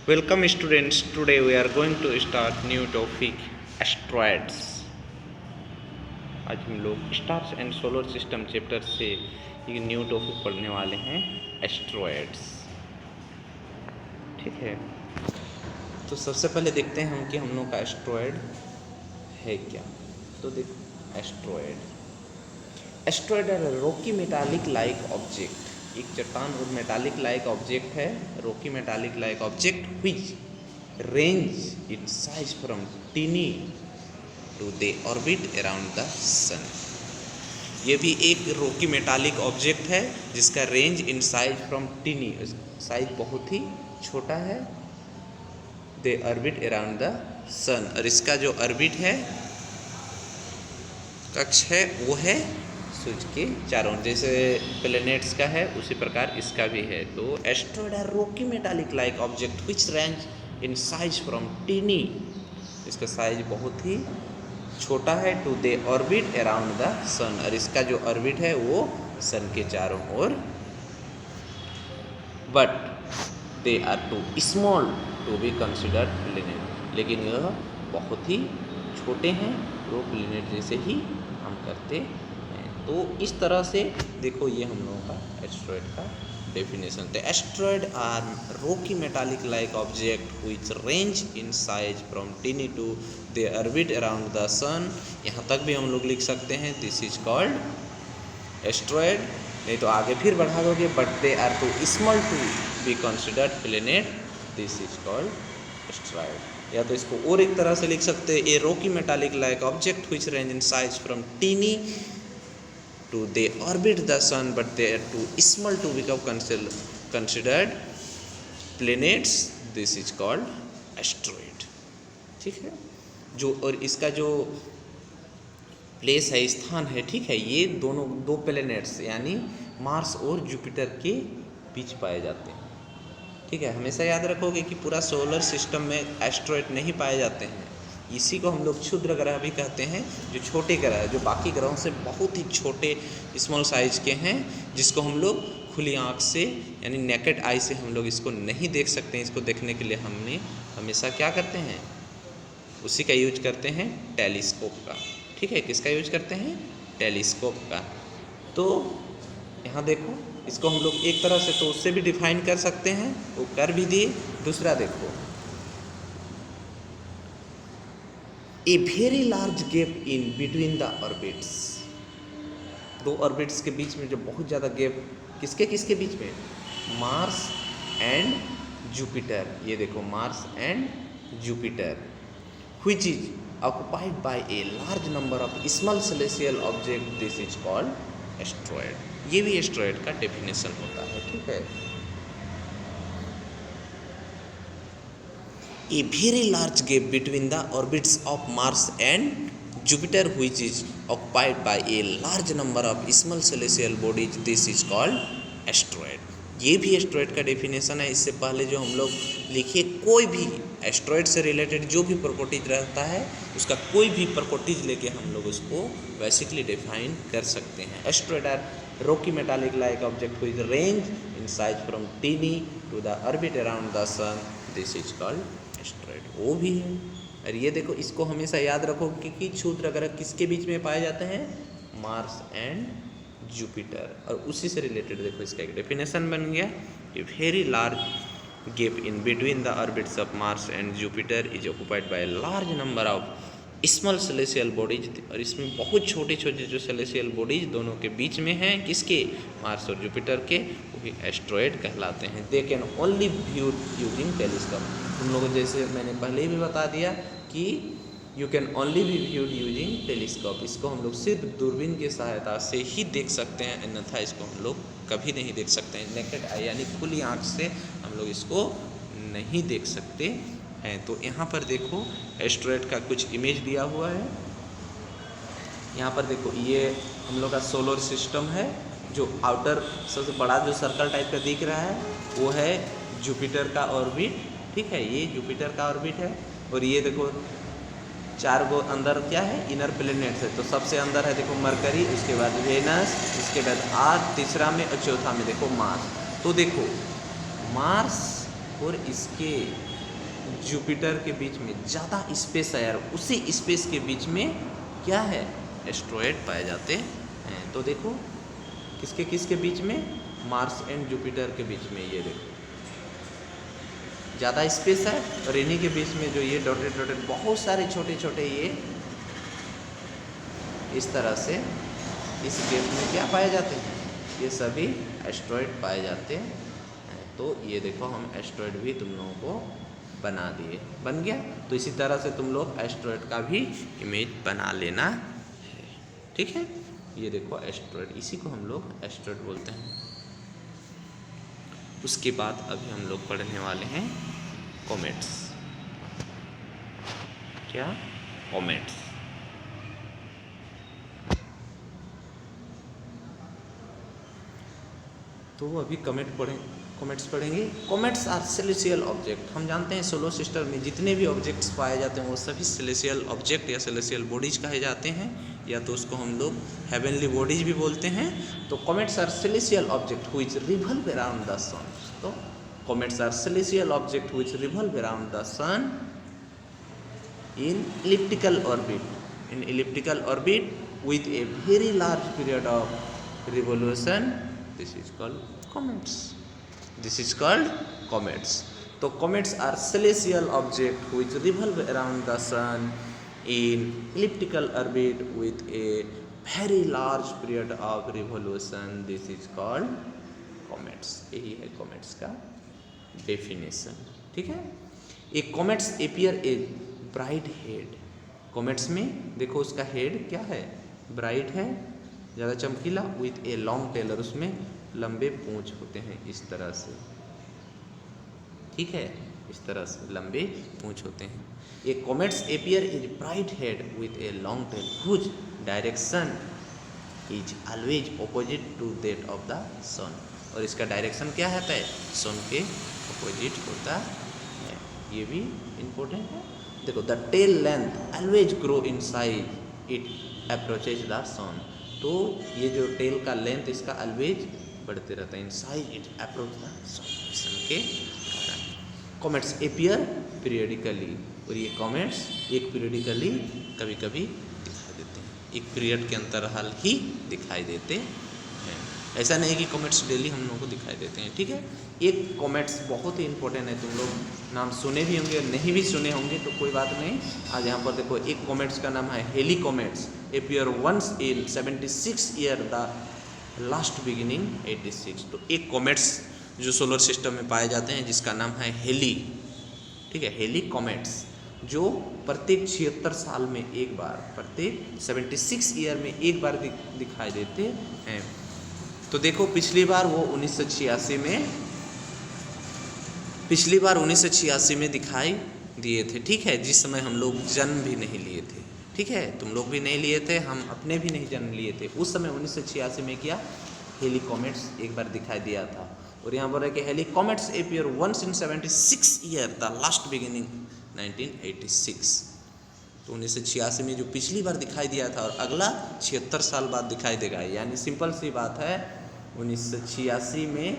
Welcome students. Today we are going to start new topic asteroids. आज हम लोग stars and solar system chapter से एक new topic पढ़ने वाले हैं एस्ट्रॉयड्स। ठीक है, तो सबसे पहले देखते हैं हम कि हम लोग का एस्ट्रॉयड है क्या। तो देखो एस्ट्रॉयड है रॉकी मेटालिक लाइक ऑब्जेक्ट, एक चट्टान और मेटालिक लाइक ऑब्जेक्ट है, rocky metallic like object which range in size from tiny to they orbit around the sun. ये भी एक रॉकी मेटालिक ऑब्जेक्ट है जिसका range in size from tiny, size बहुत ही छोटा है, they orbit around the sun. और इसका जो ऑर्बिट है, कक्ष है, वो है सूर्य के चारों ओर, जैसे प्लैनेट्स का है उसी प्रकार इसका भी है। तो asteroid are rocky metallic like object which range in size from tiny, इसका साइज बहुत ही छोटा है, to they orbit around the sun, और इसका जो ऑर्बिट है वो सन के चारों ओर, but they are too small to be considered planet, लेकिन यह बहुत ही छोटे हैं, वो प्लैनेट जैसे ही हम करते हैं। तो इस तरह से देखो, ये हम लोगों का एस्ट्रॉयड का डेफिनेशन। तो asteroid are rocky metallic like object which range in size from tiny to they orbit around the sun. यहाँ तक भी हम लोग लिख सकते हैं दिस इज कॉल्ड एस्ट्रॉयड, नहीं तो आगे फिर बढ़ा दोगे, but they are too small to be considered planet, this is called asteroid. या तो इसको और एक तरह से लिख सकते हैं, a rocky metallic like object which range in size from tiny to they orbit the sun but they are too small to become considered planets, this is called asteroid। ठीक है, जो और इसका जो प्लेस है, स्थान है, ठीक है, ये दोनों दो प्लैनेट्स यानी मार्स और जुपिटर के बीच पाए जाते हैं। ठीक है, हमेशा याद रखोगे कि पूरा सोलर सिस्टम में एस्ट्रॉयड नहीं पाए जाते हैं, इसी को हम लोग क्षुद्र ग्रह भी कहते हैं, जो छोटे ग्रह जो बाकी ग्रहों से बहुत ही छोटे स्मॉल साइज के हैं, जिसको हम लोग खुली आँख से यानी नेकेड आई से हम लोग इसको नहीं देख सकते हैं। इसको देखने के लिए हमने हमेशा क्या करते हैं, उसी का यूज करते हैं, टेलीस्कोप का। ठीक है, किसका यूज करते हैं, टेलीस्कोप का। तो यहाँ देखो, इसको हम लोग एक तरह से तो उससे भी डिफाइन कर सकते हैं, वो कर भी दिए। दूसरा देखो, a very large gap in between the orbits, दो ऑर्बिट्स के बीच में जो बहुत ज़्यादा गैप, किसके किसके बीच में, मार्स एंड जुपिटर। ये देखो Mars and Jupiter, which is occupied by a large number of small celestial object, this is called asteroid. ये भी एस्ट्रॉयड का डेफिनेशन होता है। ठीक है, a very large gap between the orbits of Mars and Jupiter which is occupied by a large number of small celestial bodies, this is called asteroid। ये भी asteroid का डेफिनेशन है। इससे पहले जो हम लोग लिखिए, कोई भी एस्ट्रॉयड से रिलेटेड जो भी प्रॉपर्टीज रहता है, उसका कोई भी प्रॉपर्टीज लेके हम लोग उसको बेसिकली डिफाइन कर सकते हैं। Asteroid are rocky metallic like object which range in size from tiny to the orbit around the sun, this is called asteroid. वो भी है। और ये देखो, इसको हमेशा याद रखो कि क्षुद्र ग्रह किसके बीच में पाए जाते हैं, मार्स एंड जुपिटर। और उसी से रिलेटेड देखो, इसका एक डेफिनेशन बन गया, a very large gap in between the orbits of Mars and Jupiter is occupied by large number of small celestial bodies. और इसमें बहुत छोटे छोटे जो सेलेस्टियल बॉडीज दोनों के बीच में हैं, किसके, मार्स और जुपिटर के, वो भी एस्ट्रॉयड कहलाते हैं। They can only view using telescope. तुम लोगों जैसे मैंने पहले ही भी बता दिया कि you can only B viewed using telescope, इसको हम लोग सिर्फ दूरबीन की सहायता से ही देख सकते हैं, अन्यथा इसको हम लोग कभी नहीं देख सकते हैं। नेकेड आई यानी खुली आँख से हम लोग इसको नहीं देख सकते हैं। तो यहाँ पर देखो, एस्ट्रॉयड का कुछ इमेज दिया हुआ है। यहाँ पर देखो, ये हम लोग का सोलर सिस्टम है, जो आउटर सबसे बड़ा जो सर्कल टाइप का दिख रहा है वो है जुपिटर का ऑर्बिट। ठीक है, ये जुपिटर का ऑर्बिट है। और ये देखो, चार गो अंदर क्या है, इनर प्लैनेट्स है। तो सबसे अंदर है देखो मरकरी, उसके बाद वेनस, उसके बाद आर्थ, तीसरा में और चौथा में देखो मार्स। तो देखो मार्स और इसके जुपिटर के बीच में ज़्यादा स्पेस है यार, उसी स्पेस के बीच में क्या है, एस्ट्रॉयड पाए जाते हैं। तो देखो किसके किसके बीच में, मार्स एंड जुपिटर के बीच में, ये देखो ज़्यादा स्पेस है, और इन्हीं के बीच में जो ये डॉटेड डॉटेड बहुत सारे छोटे छोटे ये इस तरह से इस गैप में क्या पाए जाते हैं, ये सभी एस्ट्रॉयड पाए जाते हैं। तो ये देखो हम एस्ट्रॉयड भी तुम लोगों को बना दिए, बन गया। तो इसी तरह से तुम लोग एस्ट्रॉयड का भी इमेज बना लेना है, ठीक है। ये देखो एस्ट्रॉयड, इसी को हम लोग एस्ट्रॉयड बोलते हैं। उसके बाद अभी हम लोग पढ़ने वाले हैं कॉमेट्स। क्या, कॉमेट्स। तो अभी कॉमेट्स पढ़ेंगे। Comets are celestial object. हम जानते हैं सोलर सिस्टम में जितने भी ऑब्जेक्ट्स पाए जाते हैं वो सभी सेलेसियल ऑब्जेक्ट या सेलेसियल बॉडीज कहे जाते हैं, या तो उसको हम लोग हेवनली बॉडीज भी बोलते हैं। तो comets are celestial object which revolve around the sun. तो comets are celestial object which revolve around the sun in elliptical orbit with a very large period of revolution. This is called comets. So comets are celestial objects which revolve around the sun in elliptical orbit with a very large period of revolution. This is called comets. यही है comets का definition, ठीक है। एक comets appear a bright head. Comets में देखो उसका head क्या है, ब्राइट है, ज़्यादा चमकीला, विथ ए लॉन्ग टेल, और उसमें लंबे पूंछ होते हैं इस तरह से, ठीक है, इस तरह से लंबे पूंछ होते हैं। A comets appear is bright head with a long tail whose direction is always opposite to that of the sun. और इसका डायरेक्शन क्या होता है, सन के ऑपोजिट होता है। ये भी इम्पोर्टेंट है। देखो the tail length always grow in size it approaches the sun. तो ये जो टेल का लेंथ इसका ऑलवेज बढ़ते रहता है in size it approach the sun के कारण। कॉमेट्स अपीयर पीरियडिकली, और ये कॉमेट्स एक पीरियडिकली कभी कभी दिखाई देते हैं, एक पीरियड के अंतराल ही दिखाई देते हैं। ऐसा नहीं कि कॉमेट्स डेली हम लोगों को दिखाई देते हैं, ठीक है। एक कॉमेट्स बहुत ही इंपॉर्टेंट है, तुम लोग नाम सुने भी होंगे, नहीं भी सुने होंगे तो कोई बात नहीं। आज यहाँ पर देखो एक कॉमेट्स का नाम है Halley comets, appear once in 76 year, the last beginning 86। तो एक कॉमेट्स जो सोलर सिस्टम में पाए जाते हैं जिसका नाम है हेली, ठीक है, हेली कॉमेट्स, जो प्रत्येक 76 साल में एक बार, प्रत्येक 76 ईयर में एक बार दिखाई देते हैं। तो देखो पिछली बार 1986 में दिखाई दिए थे, ठीक है, जिस समय हम लोग जन्म भी नहीं लिए थे, ठीक है, तुम लोग भी नहीं लिए थे, हम अपने भी नहीं जन्म लिए थे। उस समय 1986 में क्या हेली कॉमेट्स एक बार दिखाई दिया था। और यहाँ पर है कि Halley comets appear once in 76 year, the last beginning 1986। तो 1986 में जो पिछली बार दिखाई दिया था और अगला 76 साल बाद दिखाई देगा। यानी सिंपल सी बात है, 1986 में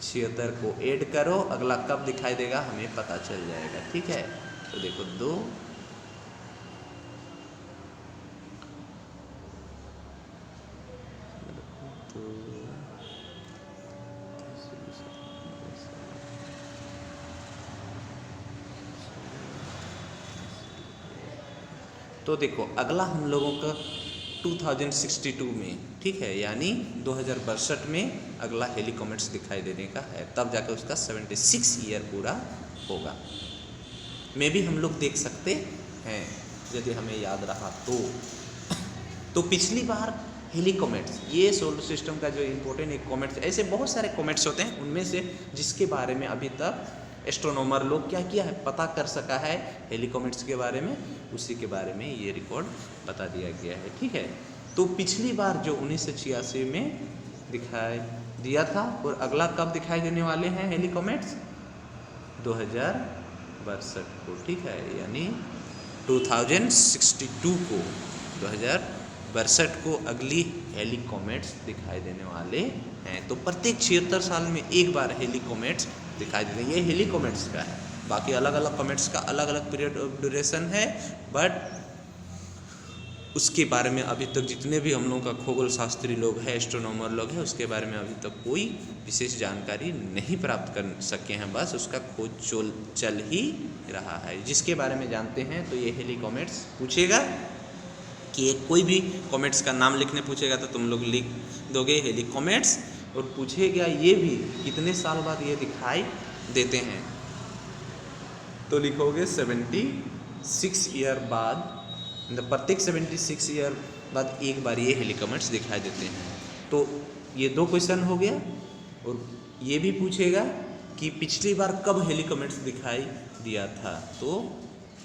76 को ऐड करो, अगला कब दिखाई देगा हमें पता चल जाएगा, ठीक है। तो देखो तो देखो अगला हम लोगों का 2062 में, ठीक है, यानी 2062 में अगला हेली कॉमेट्स दिखाई देने का है, तब जाकर उसका 76 ईयर पूरा होगा। में भी हम लोग देख सकते हैं यदि हमें याद रहा तो पिछली बार हेली कॉमेट्स, ये सोलर सिस्टम का जो इम्पोर्टेंट एक कॉमेट्स, ऐसे बहुत सारे कॉमेट्स होते हैं, उनमें से जिसके बारे में अभी तक एस्ट्रोनॉमर लोग क्या किया है, पता कर सका है हेली कॉमेट्स के बारे में, उसी के बारे में ये रिकॉर्ड बता दिया गया है, ठीक है। तो पिछली बार जो 1986 में दिखाई दिया था, और अगला कब दिखाई देने वाले हैं हेली कॉमेट्स, 2062 को, ठीक है, यानी 2062 को, 2062 को अगली हेली कॉमेट्स दिखाई देने वाले हैं। तो प्रत्येक 76 साल में एक बार हेली कॉमेट्स दिखाई देते हैं। ये हेली कॉमेट्स का है, बाकी अलग अलग कॉमेट्स का अलग अलग पीरियड ऑफ ड्यूरेशन है, बट उसके बारे में अभी तक जितने भी हम लोगों का खगोल शास्त्री लोग हैं, एस्ट्रोनॉमर लोग हैं, उसके बारे में अभी तक कोई विशेष जानकारी नहीं प्राप्त कर सके हैं। बस उसका खोज चल ही रहा है। जिसके बारे में जानते हैं तो ये हेली कॉमेट्स पूछेगा कि कोई भी कॉमेट्स का नाम लिखने पूछेगा तो तुम लोग लिख दोगे हेली कॉमेट्स, और पूछेगा ये भी कितने साल बाद ये दिखाई देते हैं, तो लिखोगे 76 ईयर बाद, प्रत्येक 76 ईयर बाद एक बार ये हेली कॉमेट्स दिखाई देते हैं। तो ये 2 क्वेश्चन हो गया, और ये भी पूछेगा कि पिछली बार कब हेली कॉमेट्स दिखाई दिया था, तो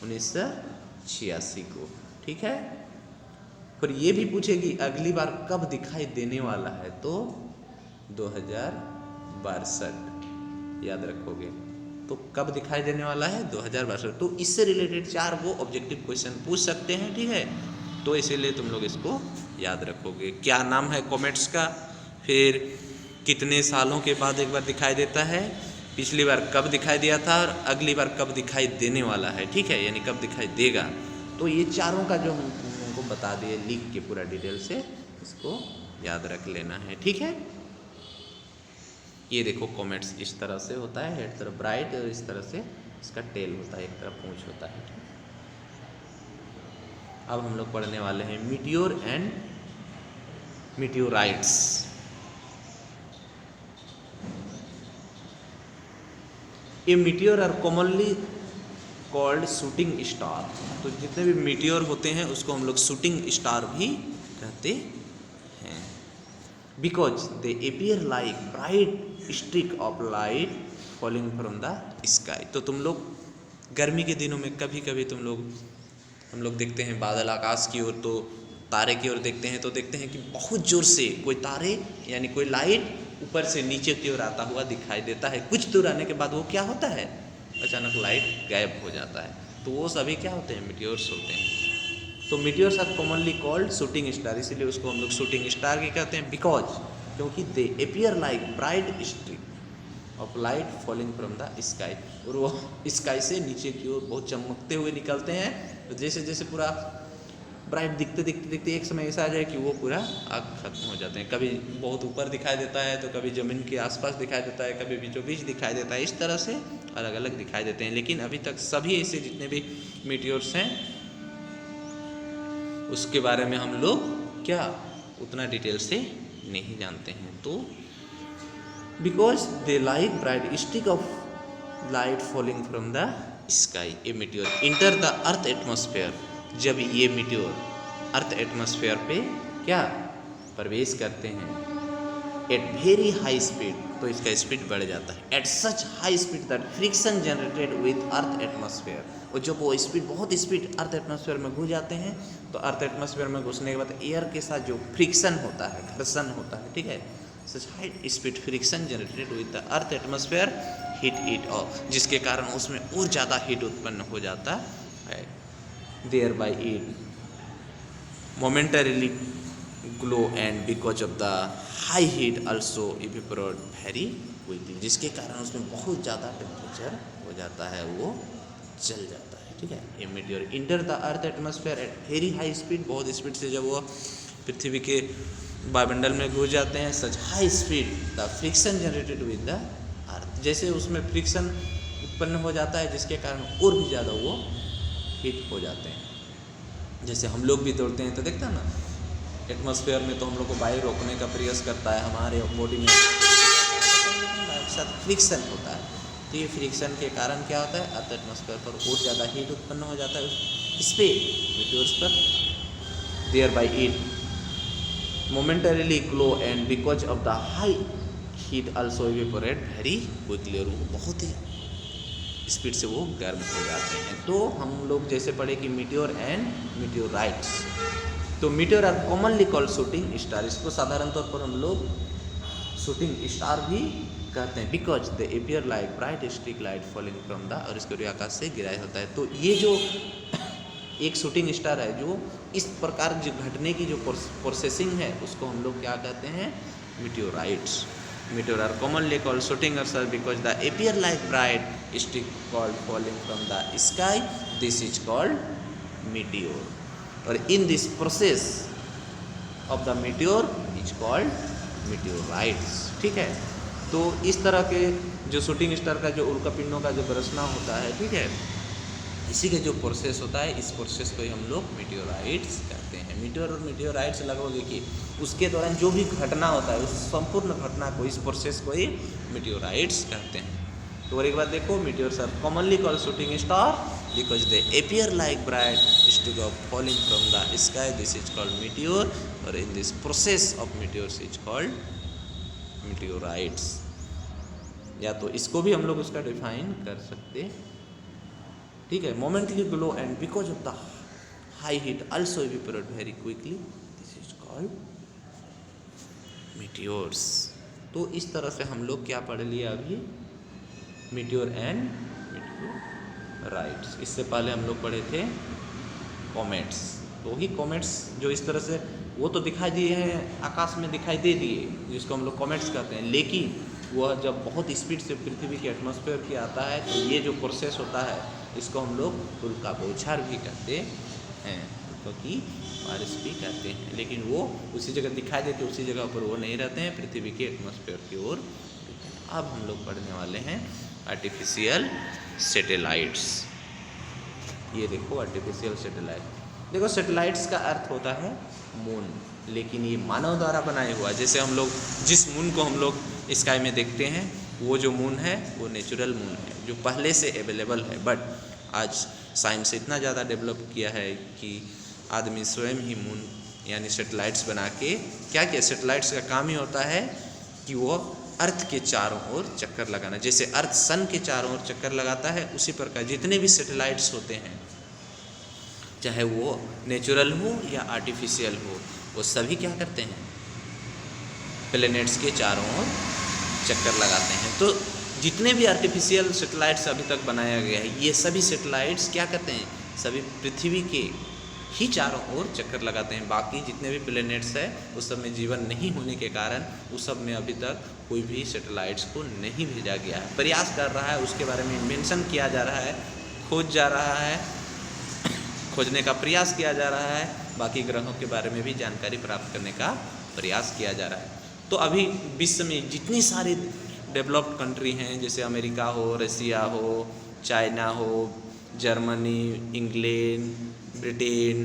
1986 को, ठीक है। फिर ये भी पूछेगी अगली बार कब दिखाई देने वाला है, तो 2062, याद रखोगे। तो कब दिखाई देने वाला है, 2062। तो इससे रिलेटेड 4 वो ऑब्जेक्टिव क्वेश्चन पूछ सकते हैं, ठीक है। तो इसीलिए तुम लोग इसको याद रखोगे। क्या नाम है कॉमेट्स का, फिर कितने सालों के बाद एक बार दिखाई देता है, पिछली बार कब दिखाई दिया था, और अगली बार कब दिखाई देने वाला है, ठीक है, यानी कब दिखाई देगा। तो ये चारों का जो हम उनको बता दिए लिख के पूरा डिटेल से, इसको याद रख लेना है, ठीक है। ये देखो कॉमेट्स इस तरह से होता है, हेड तरफ ब्राइट, और इस तरह से इसका टेल होता है, एक तरफ पूंछ होता है। अब हम लोग पढ़ने वाले हैं मीटियोर एंड मीटियोराइट्स। ये meteor are commonly called shooting star. तो जितने भी मीटियोर होते हैं उसको हम लोग शूटिंग स्टार भी कहते हैं, because they appear like bright streak of light falling from the sky. तो तुम लोग गर्मी के दिनों में कभी कभी हम लोग देखते हैं बादल आकाश की ओर, तो तारे की ओर देखते हैं, तो देखते हैं कि बहुत जोर से कोई तारे यानी कोई लाइट ऊपर से नीचे की ओर आता हुआ दिखाई देता है। कुछ दूर आने के बाद वो क्या होता है, अचानक लाइट गायब हो जाता है। तो वो सभी क्या होते हैं, मीटियोर्स होते हैं। तो meteors are commonly called shooting star, इसीलिए उसको हम लोग शूटिंग स्टार भी कहते हैं, बिकॉज क्योंकि they appear like bright streak of light falling from the sky, और वो स्काई से नीचे की ओर बहुत चमकते हुए निकलते हैं। तो जैसे जैसे पूरा ब्राइट दिखते दिखते दिखते एक समय ऐसा आ जाए कि वो पूरा आग खत्म हो जाते हैं। कभी बहुत ऊपर दिखाई देता है, तो कभी ज़मीन के आसपास दिखाई देता है, कभी बीचों बीच दिखाई देता है, इस तरह से अलग अलग दिखाई देते हैं। लेकिन अभी तक सभी ऐसे जितने भी मीटियोर्स हैं उसके बारे में हम लोग क्या उतना डिटेल से नहीं जानते हैं। तो because they like bright stick of light falling from the sky, A meteor enter the earth atmosphere. जब ये मीटियोर अर्थ एटमॉस्फेयर पे क्या प्रवेश करते हैं एट वेरी हाई स्पीड, तो इसका स्पीड बढ़ जाता है। At such high speed that friction generated with earth atmosphere, और जब वो स्पीड बहुत स्पीड अर्थ एटमॉस्फेयर में घुस जाते हैं, तो अर्थ एटमॉस्फेयर में घुसने के बाद एयर के साथ जो फ्रिक्शन होता है, घर्षण होता है, ठीक है, such high speed friction generated with the earth atmosphere heat it of, जिसके कारण उसमें और ज़्यादा हीट उत्पन्न हो जाता है। Thereby it momentarily glow and because of the high heat also evaporate very quickly, जिसके कारण उसमें बहुत ज़्यादा टेम्परेचर हो जाता है, वो जल जाता है, ठीक है। A meteor enter the earth atmosphere at very high speed, बहुत स्पीड से जब वो पृथ्वी के वायुमंडल में घुस जाते हैं, such high speed the friction generated with the earth, जैसे उसमें फ्रिक्शन उत्पन्न हो जाता है, जिसके कारण और भी ज़्यादा वो हीट हो जाते हैं। जैसे हम लोग भी दौड़ते हैं तो देखते हैं ना एटमॉस्फेयर में, तो हम लोग को वायु रोकने का प्रयास करता है, हमारे बॉडी में साथ फ्रिक्शन होता है। तो ये फ्रिक्शन के कारण क्या होता है, अर्थ एटमॉस्फेयर पर और ज़्यादा हीट उत्पन्न हो जाता है इस पे मीटियोर्स पर। Thereby it momentarily glow and because of the high heat also evaporate very quickly, और वो बहुत ही स्पीड से वो गर्म हो जाते हैं। तो हम लोग जैसे पढ़े कि मीटियोर एंड मीटियोराइट्स, तो meteor are commonly called shooting star, इसको साधारण तौर पर हम लोग शूटिंग स्टार भी कहते हैं, because they appear like bright streak light falling from the, और इसको आकाश से गिराया होता है। तो ये जो एक शूटिंग स्टार है, जो इस प्रकार जो घटने की जो प्रोसेसिंग है, उसको हम लोग क्या कहते हैं, meteorites. Meteor are commonly called shooting star because the appear like bright stick called falling from the sky, this is called meteor. और in this process of the meteor is called meteorites. ठीक है, तो इस तरह के जो shooting star का जो उल्कापिंडों का जो बरसना होता है, ठीक है, इसी का जो प्रोसेस होता है, इस प्रोसेस को ही हम लोग मीटियोराइट्स कहते हैं। मीटियोर और मीटियोराइट्स लगभग एक ही, उसके दौरान जो भी घटना होता है उस संपूर्ण घटना को, इस प्रोसेस को ही मीटियोराइट्स कहते हैं। तो और एक बात देखो, meteors are commonly called shooting star because they appear like bright stick of falling from the sky, this is called meteor, और in this process of meteors is called meteorites. या तो इसको भी हम लोग उसका डिफाइन कर सकते, ठीक है। Momentarily glow and because of the high heat also evaporate very quickly, this is called meteors. तो इस तरह से हम लोग क्या पढ़ लिया अभी, मीटियोर एंड मीटियोराइट्स। इससे पहले हम लोग पढ़े थे कॉमेट्स। तो वही कॉमेट्स जो इस तरह से वो तो दिखाई दिए हैं, आकाश में दिखाई दे दिए, जिसको हम लोग कॉमेट्स कहते हैं, लेकिन वह जब बहुत स्पीड से पृथ्वी के एटमॉस्फेयर के आता है तो ये जो प्रोसेस होता है इसको हम लोग उल्का बौछार भी कहते हैं, क्योंकि बारिश भी कहते हैं, लेकिन वो उसी जगह दिखाई देते, उसी जगह पर वो नहीं रहते हैं, पृथ्वी के एटमॉस्फेयर की ओर। अब हम लोग पढ़ने वाले हैं आर्टिफिशियल सैटेलाइट्स। ये देखो आर्टिफिशियल सैटेलाइट, देखो सैटेलाइट्स का अर्थ होता है मून, लेकिन ये मानव द्वारा बनाया हुआ, जैसे हम लोग जिस मून को हम लोग स्काई में देखते हैं, वो जो मून है वो नेचुरल मून है जो पहले से अवेलेबल है, बट आज साइंस इतना ज़्यादा डेवलप किया है कि आदमी स्वयं ही मून यानी सैटेलाइट्स बना के क्या किया, सैटेलाइट्स का काम ही होता है कि वो अर्थ के चारों ओर चक्कर लगाना। जैसे अर्थ सन के चारों ओर चक्कर लगाता है, उसी प्रकार जितने भी सैटेलाइट्स होते हैं, चाहे वो नेचुरल हो या आर्टिफिशियल हो, वो सभी क्या करते हैं, प्लैनेट्स के चारों ओर चक्कर लगाते हैं। तो जितने भी आर्टिफिशियल सैटेलाइट्स अभी तक बनाया गया है, ये सभी सैटेलाइट्स क्या करते हैं, सभी पृथ्वी के ही चारों ओर चक्कर लगाते हैं। बाकी जितने भी प्लैनेट्स है उस सब में जीवन नहीं होने के कारण उस सब में अभी तक कोई भी सैटेलाइट्स को नहीं भेजा गया है। प्रयास कर रहा है, उसके बारे में इन्वेंशन किया जा रहा है, खोजने का प्रयास किया जा रहा है, बाकी ग्रहों के बारे में भी जानकारी प्राप्त करने का प्रयास किया जा रहा है। तो अभी विश्व में जितनी सारी डेवलप्ड कंट्री हैं, जैसे अमेरिका हो, रसिया हो, चाइना हो, जर्मनी, इंग्लैंड, ब्रिटेन,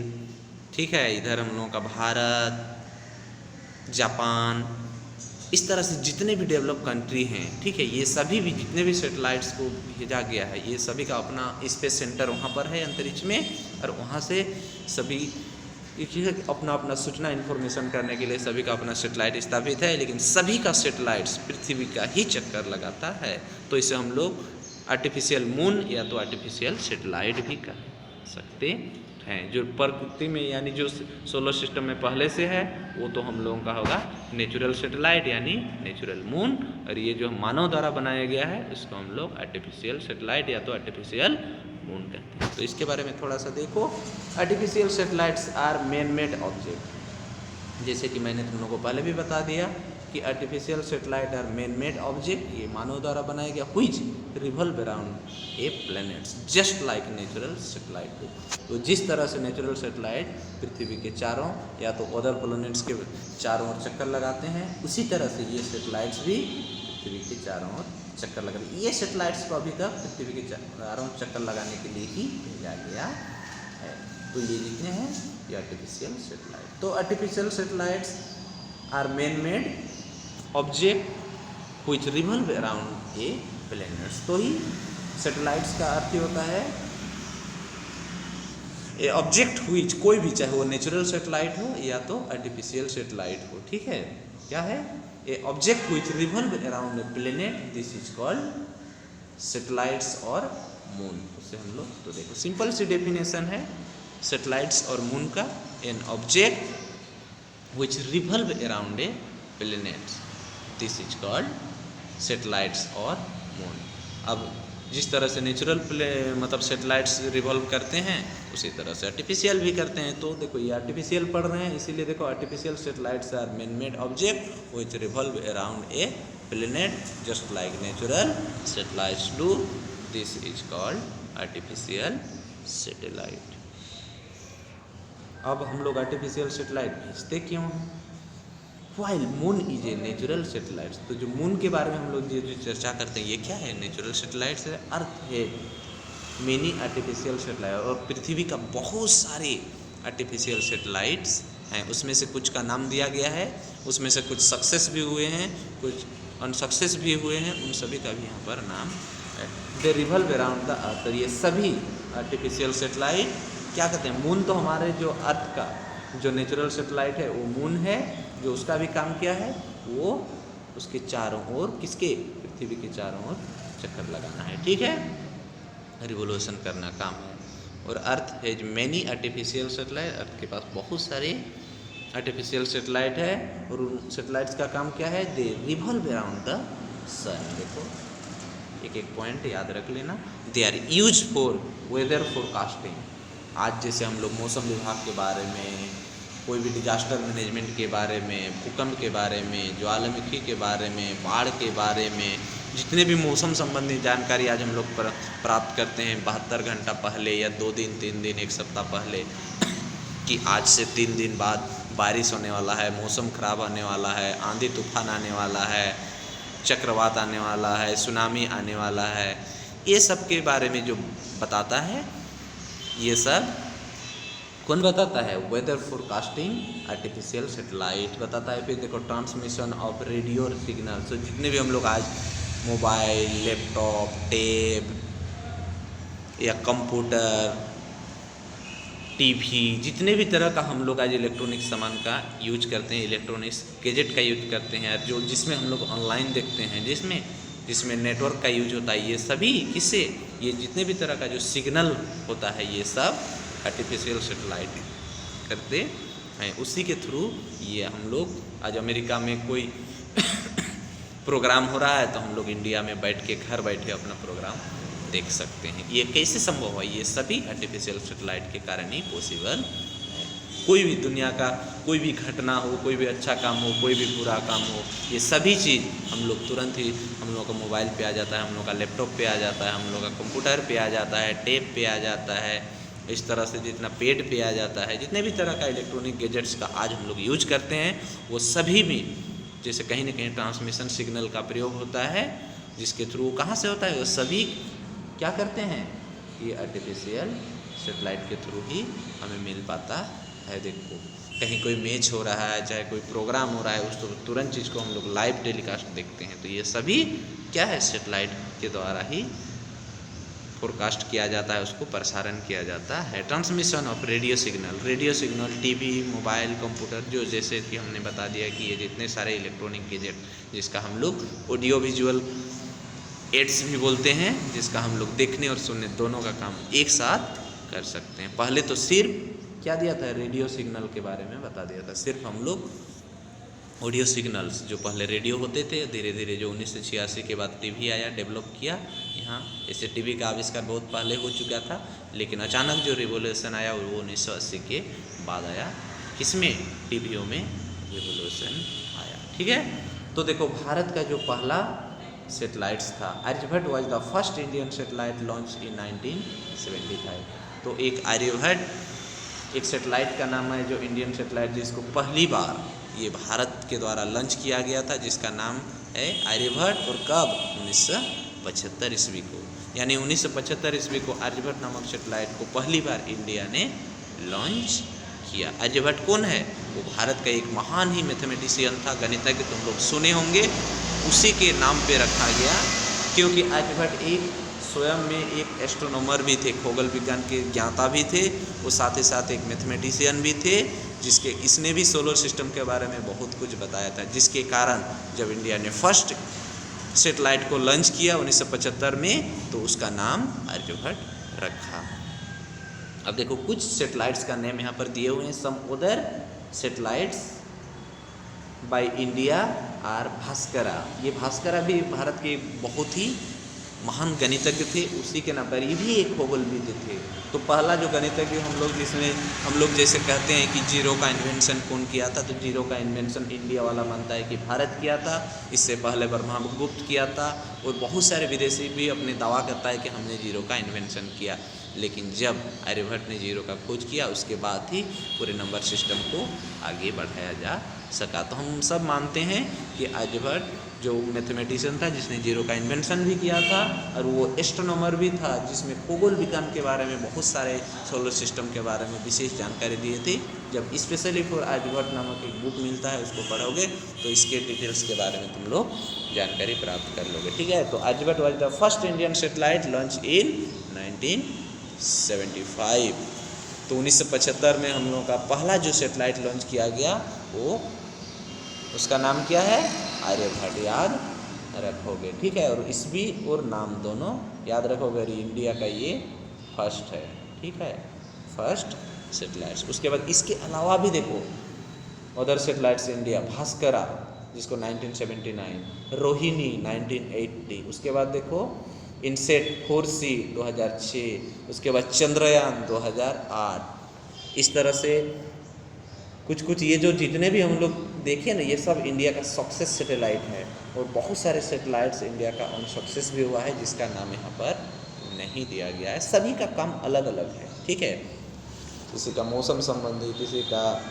ठीक है, इधर हम लोगों का भारत, जापान, इस तरह से जितने भी डेवलप कंट्री हैं, ठीक है, ये सभी भी जितने भी सैटेलाइट्स को भेजा गया है, ये सभी का अपना स्पेस सेंटर वहाँ पर है अंतरिक्ष में, और वहाँ से सभी अपना अपना सूचना इन्फॉर्मेशन करने के लिए सभी का अपना सैटेलाइट स्थापित है, लेकिन सभी का सैटेलाइट्स पृथ्वी का ही चक्कर लगाता है। तो इसे हम लोग आर्टिफिशियल मून या तो आर्टिफिशियल सैटेलाइट भी कह सकते हैं। जो प्रकृति में यानी जो सोलर सिस्टम में पहले से है वो तो हम लोगों का होगा नेचुरल सैटेलाइट यानी नेचुरल मून, और ये जो मानव द्वारा बनाया गया है इसको हम लोग आर्टिफिशियल सैटेलाइट या तो आर्टिफिशियल मून कहते हैं। तो इसके बारे में थोड़ा सा देखो, artificial satellites are man made object. जैसे कि मैंने तुम लोगों को पहले भी बता दिया कि artificial satellite are man made object, ये मानव द्वारा बनाया गया, which revolve around a planets just like natural satellite. तो जिस तरह से नेचुरल सैटेलाइट पृथ्वी के चारों या तो अदर प्लैनेट्स के चारों ओर चक्कर लगाते हैं, उसी तरह से ये सैटेलाइट्स भी पृथ्वी के चारों ओर चक्कर लगा रही। ये सैटेलाइट्स को अभी तक पृथ्वी के चारों चक्कर लगाने के लिए ही भेजा गया है। तो ये जितने हैं ये आर्टिफिशियल सैटेलाइट। तो artificial satellites are man made object which revolve around a planets. तो ही सैटेलाइट्स का अर्थ ही होता है ए ऑब्जेक्ट व्हिच, कोई भी, चाहे वो नेचुरल सैटेलाइट हो या तो आर्टिफिशियल सैटेलाइट हो, ठीक है, क्या है, ए object which revolve around a planet, this is called satellites और मून। उससे हम लोग तो देखो सिंपल सी डेफिनेशन है सैटेलाइट्स और मून का, an object which revolve around a planet, this is called satellites और मून। अब जिस तरह से नेचुरल मतलब सैटेलाइट्स रिवॉल्व करते हैं उसी तरह से आर्टिफिशियल भी करते हैं। तो देखो ये आर्टिफिशियल पढ़ रहे हैं, इसीलिए देखो artificial satellites are man made object which revolve around a planet just like natural satellites do. This is called artificial satellite. अब हम लोग आर्टिफिशियल सैटेलाइट भेजते क्यों हैं? While moon is a natural satellite, तो जो मून के बारे में हम लोग जो चर्चा करते हैं ये क्या है? नेचुरल सैटेलाइट्स है। अर्थ है मेनी आर्टिफिशियल सैटेलाइट, और पृथ्वी का बहुत सारे आर्टिफिशियल सैटेलाइट्स हैं। उसमें से कुछ का नाम दिया गया है, उसमें से कुछ सक्सेस भी हुए हैं, कुछ अनसक्सेस भी हुए हैं, उन सभी का भी यहाँ पर नाम है। They revolve around the earth, ये सभी आर्टिफिशियल सैटेलाइट क्या कहते हैं? मून तो हमारे जो अर्थ का जो नेचुरल सैटेलाइट है वो मून है, जो उसका भी काम क्या है? वो उसके चारों ओर, किसके? पृथ्वी के चारों ओर चक्कर लगाना है, ठीक है, रिवोल्यूशन करना काम है। और earth has many artificial satellite, earth के पास बहुत सारे आर्टिफिशियल सैटेलाइट है, और उन सैटेलाइट्स का काम क्या है? They revolve around the sun. देखो एक एक पॉइंट याद रख लेना। They are use for weather forecasting, आज जैसे हम लोग मौसम विभाग के बारे में, कोई भी डिजास्टर मैनेजमेंट के बारे में, भूकंप के बारे में, ज्वालामुखी के बारे में, बाढ़ के बारे में, जितने भी मौसम संबंधी जानकारी आज हम लोग प्राप्त करते हैं 72 घंटा पहले या 2 दिन 3 दिन 1 सप्ताह पहले कि आज से 3 दिन बाद बारिश होने वाला है, मौसम खराब होने वाला है, आंधी तूफान आने वाला है, चक्रवात आने वाला है, सुनामी आने वाला है, ये सब के बारे में जो बताता है, ये सब कौन बताता है? वेदर फोरकास्टिंग आर्टिफिशियल सैटेलाइट बताता है। फिर देखो ट्रांसमिशन ऑफ रेडियो सिग्नल, तो जितने भी हम लोग आज मोबाइल, लैपटॉप, टैब या कंप्यूटर, टीवी, जितने भी तरह का हम लोग आज इलेक्ट्रॉनिक सामान का यूज करते हैं, इलेक्ट्रॉनिक्स गैजेट का यूज करते हैं, जो जिसमें हम लोग ऑनलाइन देखते हैं, जिसमें नेटवर्क का यूज होता है, ये सभी किससे? ये जितने भी तरह का जो सिग्नल होता है ये सब आर्टिफिशियल सैटेलाइट करते हैं। उसी के थ्रू ये हम लोग आज अमेरिका में कोई प्रोग्राम हो रहा है तो हम लोग इंडिया में बैठ के घर बैठे अपना प्रोग्राम देख सकते हैं। ये कैसे संभव है? ये सभी आर्टिफिशियल सैटेलाइट के कारण ही पॉसिबल है। कोई भी दुनिया का कोई भी घटना हो, कोई भी अच्छा काम हो, कोई भी बुरा काम हो, ये सभी चीज़ हम लोग तुरंत ही हम लोग का मोबाइल पे आ जाता है, हम लोग का लैपटॉप पे आ जाता है, हम लोग का कंप्यूटर पे आ जाता है, टैब पे आ जाता है, इस तरह से जितना पेड पे आ जाता है, जितने भी तरह का इलेक्ट्रॉनिक गैजेट्स का आज हम लोग यूज करते हैं वो सभी में जैसे कहीं ना कहीं ट्रांसमिशन सिग्नल का प्रयोग होता है, जिसके थ्रू कहाँ से होता है? वो सभी क्या करते हैं? ये आर्टिफिशियल सैटेलाइट के थ्रू ही हमें मिल पाता है। देखो कहीं कोई मैच हो रहा है, चाहे कोई प्रोग्राम हो रहा है, उस तो तुरंत चीज़ को हम लोग लाइव टेलीकास्ट देखते हैं, तो ये सभी क्या है? सैटेलाइट के द्वारा ही फोरकास्ट किया जाता है, उसको प्रसारण किया जाता है। Transmission of radio signal TV, mobile, computer, जो जैसे कि हमने बता दिया कि ये जितने सारे इलेक्ट्रॉनिक गैजेट जिसका हम लोग ऑडियो विजुअल एड्स भी बोलते हैं, जिसका हम लोग देखने और सुनने दोनों का काम एक साथ कर सकते हैं। पहले तो सिर्फ क्या दिया था? रेडियो सिग्नल के बारे में बता दिया था। सिर्फ हम लोग ऑडियो सिग्नल्स, जो पहले रेडियो होते थे, धीरे धीरे जो 1986 के बाद टीवी आया, डेवलप किया यहाँ, ऐसे टीवी का आविष्कार बहुत पहले हो चुका था, लेकिन अचानक जो रिवोल्यूशन आया वो 1980 के बाद आया। किसमें? टीवीओ में रिवोल्यूशन आया, ठीक है। तो देखो भारत का जो पहला सैटेलाइट्स था, Aryabhata was the first Indian satellite launch in 1975। तो एक आर्यभट्ट एक सैटेलाइट का नाम है जो इंडियन सैटेलाइट, जिसको पहली बार ये भारत के द्वारा लॉन्च किया गया था, जिसका नाम है आर्यभट्ट। और कब? 1975 ईस्वी को, यानी 1975 ईस्वी को आर्यभट्ट नामक सैटेलाइट को पहली बार इंडिया ने लॉन्च किया। आर्यभट्ट कौन है? वो भारत का एक महान ही मैथमेटिशियन था, गणितज्ञ, तुम लोग सुने होंगे, उसी के नाम पे रखा गया, क्योंकि आर्यभट्ट एक स्वयं में एक एस्ट्रोनॉमर भी थे, खगोल विज्ञान के ज्ञाता भी थे, वो साथ ही साथ एक मैथमेटिशियन भी थे, जिसके इसने भी सोलर सिस्टम के बारे में बहुत कुछ बताया था, जिसके कारण जब इंडिया ने फर्स्ट सैटेलाइट को लॉन्च किया 1975 में, तो उसका नाम आर्यभट्ट रखा। अब देखो कुछ सैटेलाइट्स का नेम यहाँ पर दिए हुए हैं। Some other satellites by India are Bhaskara. ये भास्करा भी भारत के बहुत ही महान गणितज्ञ थे, उसी के नाम पर ये भी एक खगोलविद थे। तो पहला जो गणितज्ञ हम लोग जिसमें हम लोग जैसे कहते हैं कि जीरो का इन्वेंशन कौन किया था, तो जीरो का इन्वेंशन इंडिया वाला मानता है कि भारत किया था। इससे पहले ब्रह्मगुप्त किया था, और बहुत सारे विदेशी भी अपने दावा करता है कि हमने जीरो का इन्वेंशन किया। लेकिन जब आर्यभट्ट ने जीरो का खोज किया, उसके बाद ही पूरे नंबर सिस्टम को आगे बढ़ाया जा सका। तो हम सब मानते हैं कि आर्यभट्ट जो मैथमेटिशियन था जिसने जीरो का इन्वेंशन भी किया था, और वो एस्ट्रोनॉमर भी था जिसमें खगोल विज्ञान के बारे में बहुत सारे सोलर सिस्टम के बारे में विशेष जानकारी दिए थे। जब स्पेशली फॉर आर्यभट्ट नामक एक बुक मिलता है, उसको पढ़ोगे तो इसके डिटेल्स के बारे में तुम लोग जानकारी प्राप्त कर लोगे। ठीक है, तो Aryabhata was the first Indian satellite launch in 1975। तो 1975 में हम लोगों का पहला जो सैटेलाइट लॉन्च किया गया, वो उसका नाम क्या है, आर्यभट्ट, याद रखोगे। ठीक है, और ईस्वी और नाम दोनों याद रखोगे। इंडिया का ये फर्स्ट है, ठीक है, फर्स्ट सैटेलाइट्स। उसके बाद इसके अलावा भी देखो अदर सैटेलाइट्स इंडिया, भास्करा जिसको 1979, रोहिणी 1980, उसके बाद देखो इनसेट 4C 2006, उसके बाद चंद्रयान 2008। इस तरह से कुछ ये जो जितने भी हम लोग देखे ना, ये सब इंडिया का सक्सेस सैटेलाइट है। और बहुत सारे सैटेलाइट्स इंडिया का अनसक्सेस भी हुआ है, जिसका नाम यहाँ पर नहीं दिया गया है। सभी का काम अलग अलग है, ठीक है। किसी का मौसम संबंधी, किसी का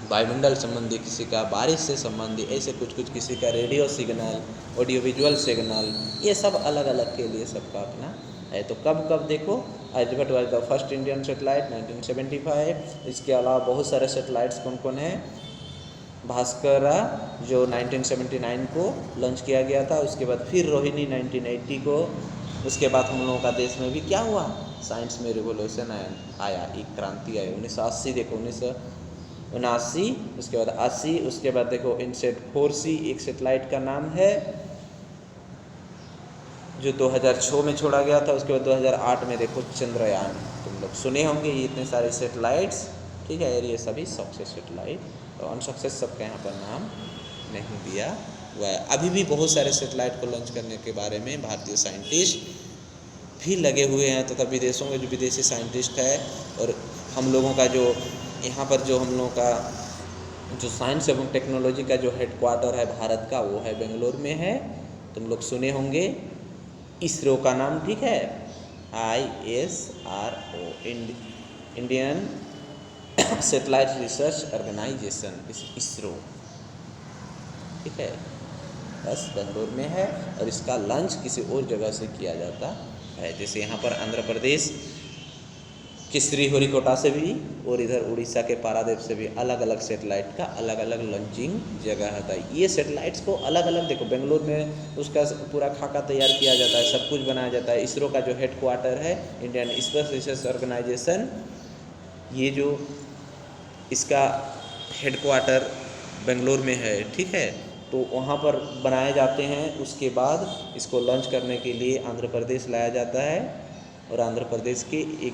वायुमंडल संबंधी, किसी का बारिश से संबंधी, ऐसे कुछ किसी का radio signal, audio visual signal, ये सब अलग अलग के लिए सबका अपना है। तो कब देखो, Aryabhata was the first Indian satellite 1975। इसके अलावा बहुत सारे सैटेलाइट्स कौन कौन है, भास्करा जो 1979 को लॉन्च किया गया था, उसके बाद फिर रोहिणी 1980 को। उसके बाद हम लोगों का देश में भी क्या हुआ, साइंस में रिवोल्यूशन आया, एक क्रांति आई। 1980 देखो, 1979, उसके बाद 80, उसके बाद देखो इनसेट 4C एक सैटेलाइट का नाम है जो 2006 में छोड़ा गया था। उसके बाद 2008 में देखो चंद्रयान, तुम लोग सुने होंगे ये इतने सारे सैटेलाइट्स, ठीक है। ये सभी सक्सेस सैटेलाइट, तो अनसक्सेस सबका यहाँ पर नाम नहीं दिया हुआ है। अभी भी बहुत सारे सैटेलाइट को लॉन्च करने के बारे में भारतीय साइंटिस्ट भी लगे हुए हैं, तथा विदेशों में जो विदेशी साइंटिस्ट है, और हम लोगों का जो यहाँ पर जो हम लोगों का जो साइंस एवं टेक्नोलॉजी का जो हेडक्वार्टर है भारत का, वो है बेंगलोर में है। तुम लोग सुने होंगे इसरो का नाम, ठीक है, ISRO, Indian satellite research organisation, ISRO, ठीक है, बस बेंगलोर में है। और इसका लॉन्च किसी और जगह से किया जाता है, जैसे यहाँ पर आंध्र प्रदेश के श्रीहरिकोटा से भी, और इधर उड़ीसा के पारादीप से भी अलग अलग सैटेलाइट का अलग अलग लॉन्चिंग जगह होता है। ये सैटेलाइट्स को अलग अलग देखो, बेंगलोर में उसका पूरा खाका तैयार किया जाता है, सब कुछ बनाया जाता है। इसरो का जो हेडक्वार्टर है इंडियन स्पेस रिसर्च ऑर्गेनाइजेशन, ये जो इसका हेडक्वार्टर बेंगलोर में है, ठीक है। तो वहाँ पर बनाए जाते हैं, उसके बाद इसको लॉन्च करने के लिए आंध्र प्रदेश लाया जाता है। और आंध्र प्रदेश के एक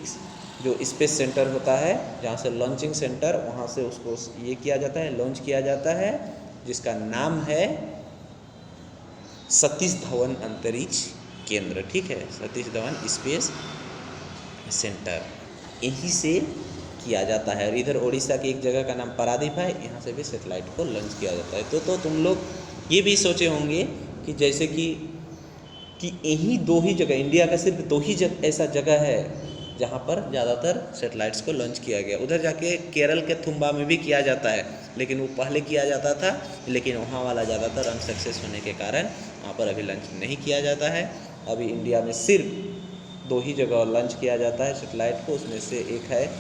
जो स्पेस सेंटर होता है, जहाँ से लॉन्चिंग सेंटर, वहाँ से उसको ये किया जाता है, लॉन्च किया जाता है, जिसका नाम है सतीश धवन अंतरिक्ष केंद्र, ठीक है, सतीश धवन स्पेस सेंटर, यहीं से किया जाता है। और इधर उड़ीसा की एक जगह का नाम पारादीप है, यहाँ से भी सैटेलाइट को लॉन्च किया जाता है। तो तुम लोग ये भी सोचे होंगे कि जैसे कि यही दो ही जगह, इंडिया का सिर्फ दो ही ऐसा जगह है जहाँ पर ज़्यादातर सैटेलाइट्स को लॉन्च किया गया। उधर जाके केरल के तुम्बा में भी किया जाता है, लेकिन वो पहले किया जाता था, लेकिन वहाँ वाला ज़्यादातर अनसक्सेस होने के कारण वहाँ पर अभी लॉन्च नहीं किया जाता है। अभी इंडिया में सिर्फ दो ही जगह लॉन्च किया जाता है सैटेलाइट को, उसमें से एक है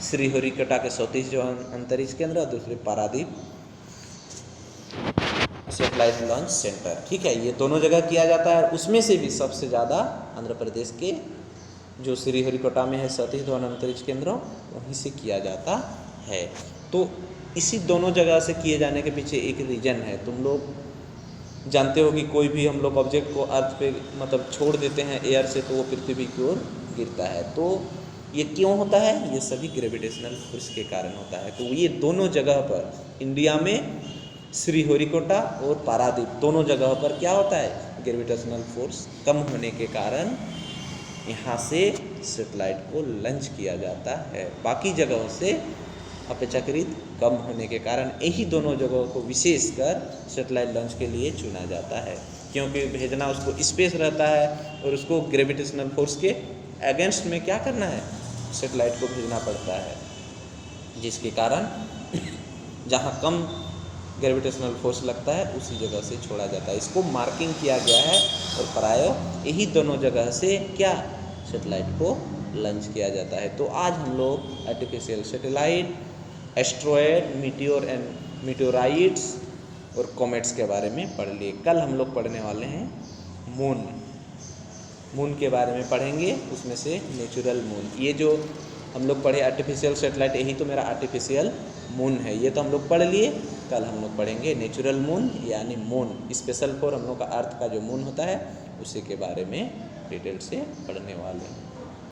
श्रीहरिकोटा के सतीश धवन अंतरिक्ष केंद्र, और दूसरे पारादीप सैटेलाइट लॉन्च सेंटर, ठीक है। ये दोनों जगह किया जाता है। उसमें से भी सबसे ज़्यादा आंध्र प्रदेश के जो श्रीहरिकोटा में है सतीश धवन अंतरिक्ष केंद्र, वहीं से किया जाता है। तो इसी दोनों जगह से किए जाने के पीछे एक रीज़न है। तुम लोग जानते हो कि कोई भी हम लोग ऑब्जेक्ट को अर्थ पे मतलब छोड़ देते हैं एयर से, तो वो पृथ्वी की ओर गिरता है। तो ये क्यों होता है, ये सभी ग्रेविटेशनल फोर्स के कारण होता है। तो ये दोनों जगह पर इंडिया में श्रीहरिकोटा और पारादीप दोनों जगहों पर क्या होता है, ग्रेविटेशनल फोर्स कम होने के कारण यहाँ से सैटेलाइट को लॉन्च किया जाता है। बाकी जगहों से अपेक्षाकृत कम होने के कारण यही दोनों जगहों को विशेषकर सैटेलाइट लॉन्च के लिए चुना जाता है, क्योंकि भेजना उसको स्पेस रहता है और उसको ग्रेविटेशनल फोर्स के अगेंस्ट में क्या करना है, सैटेलाइट को भेजना पड़ता है, जिसके कारण जहाँ कम ग्रेविटेशनल फोर्स लगता है उसी जगह से छोड़ा जाता है। इसको मार्किंग किया गया है और प्राय यही दोनों जगह से क्या सैटेलाइट को लॉन्च किया जाता है। तो आज हम लोग artificial satellite, asteroid, meteor and meteorites और कॉमेट्स के बारे में पढ़ लिए। कल हम लोग पढ़ने वाले हैं मून के बारे में पढ़ेंगे, उसमें से नेचुरल मून। ये जो हम लोग पढ़े आर्टिफिशियल सैटेलाइट, यही तो मेरा आर्टिफिशियल मून है, ये तो हम लोग पढ़ लिए। कल हम लोग पढ़ेंगे नेचुरल मून यानी मून स्पेशल फॉर हम लोग का अर्थ का जो मून होता है उसी के बारे में डिटेल से पढ़ने वाले हैं।